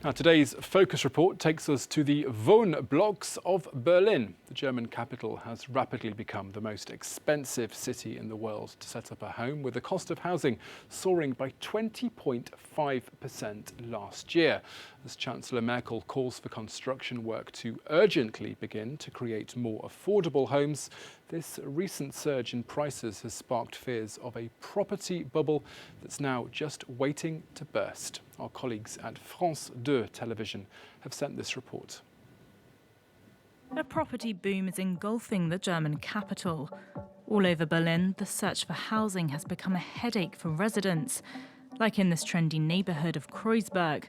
Now, today's Focus Report takes us to the Wohnblocks of Berlin. The German capital has rapidly become the most expensive city in the world to set up a home, with the cost of housing soaring by 20.5% last year. As Chancellor Merkel calls for construction work to urgently begin to create more affordable homes, this recent surge in prices has sparked fears of a property bubble that's now just waiting to burst. Our colleagues at France 2 television have sent this report. A property boom is engulfing the German capital. All over Berlin, the search for housing has become a headache for residents, like in this trendy neighbourhood of Kreuzberg.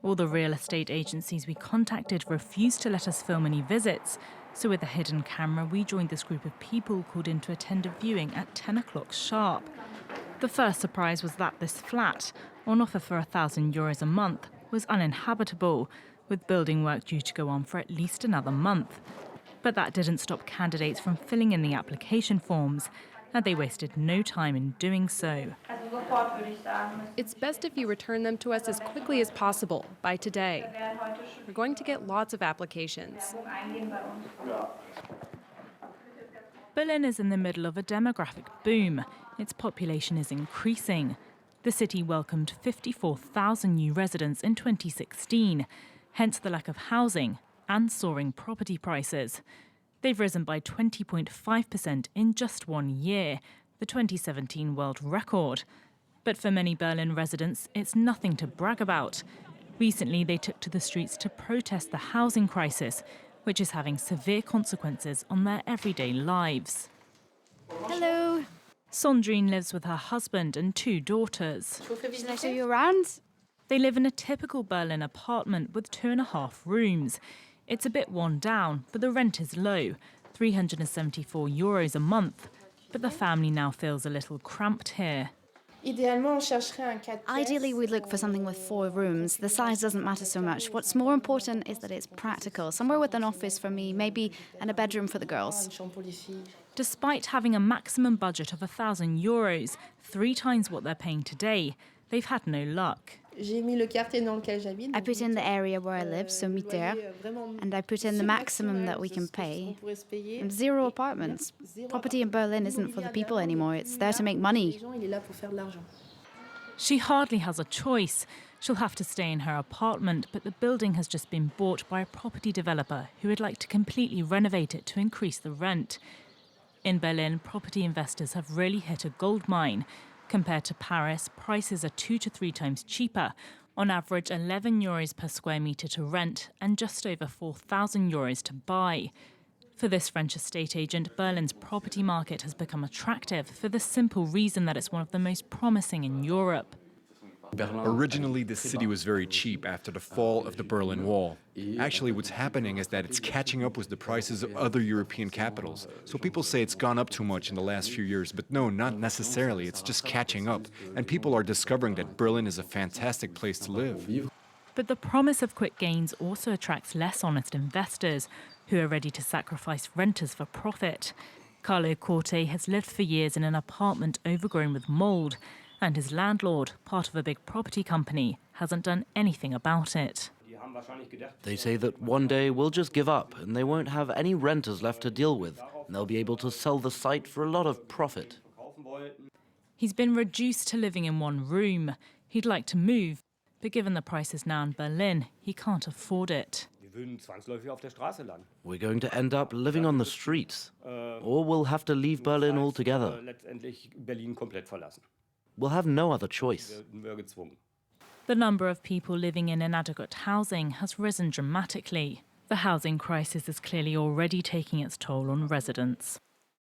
All the real estate agencies we contacted refused to let us film any visits, so with a hidden camera we joined this group of people called in to attend a viewing at 10 o'clock sharp. The first surprise was that this flat, on offer for €1,000 a month, was uninhabitable, with building work due to go on for at least another month. But that didn't stop candidates from filling in the application forms, and they wasted no time in doing so. It's best if you return them to us as quickly as possible, by today. We're going to get lots of applications. Berlin is in the middle of a demographic boom. Its population is increasing. The city welcomed 54,000 new residents in 2016, hence the lack of housing and soaring property prices. They've risen by 20.5% in just 1 year, the 2017 world record. But for many Berlin residents, it's nothing to brag about. Recently, they took to the streets to protest the housing crisis, which is having severe consequences on their everyday lives. Hello. Sandrine lives with her husband and 2 daughters. Shall I show you around? They live in a typical Berlin apartment with 2.5 rooms. It's a bit worn down, but the rent is low, €374 a month. But the family now feels a little cramped here. Ideally, we'd look for something with 4 rooms. The size doesn't matter so much. What's more important is that it's practical. Somewhere with an office for me, maybe, and a bedroom for the girls. Despite having a maximum budget of €1,000, 3 times what they're paying today, they've had no luck. I put in the area where I live, so Mitte, and I put in the maximum that we can pay. And 0 apartments. Property in Berlin isn't for the people anymore, it's there to make money. She hardly has a choice. She'll have to stay in her apartment, but the building has just been bought by a property developer who would like to completely renovate it to increase the rent. In Berlin, property investors have really hit a gold mine. Compared to Paris, prices are 2 to 3 times cheaper, on average €11 per square metre to rent and just over €4,000 to buy. For this French estate agent, Berlin's property market has become attractive for the simple reason that it's one of the most promising in Europe. Originally, this city was very cheap after the fall of the Berlin Wall. Actually, what's happening is that it's catching up with the prices of other European capitals. So people say it's gone up too much in the last few years, but no, not necessarily. It's just catching up. And people are discovering that Berlin is a fantastic place to live. But the promise of quick gains also attracts less honest investors who are ready to sacrifice renters for profit. Carlo Corte has lived for years in an apartment overgrown with mould, and his landlord, part of a big property company, hasn't done anything about it. They say that one day we'll just give up and they won't have any renters left to deal with, and they'll be able to sell the site for a lot of profit. He's been reduced to living in 1 room. He'd like to move, but given the prices now in Berlin, he can't afford it. We're going to end up living on the streets, or we'll have to leave Berlin altogether. We'll have no other choice. The number of people living in inadequate housing has risen dramatically. The housing crisis is clearly already taking its toll on residents.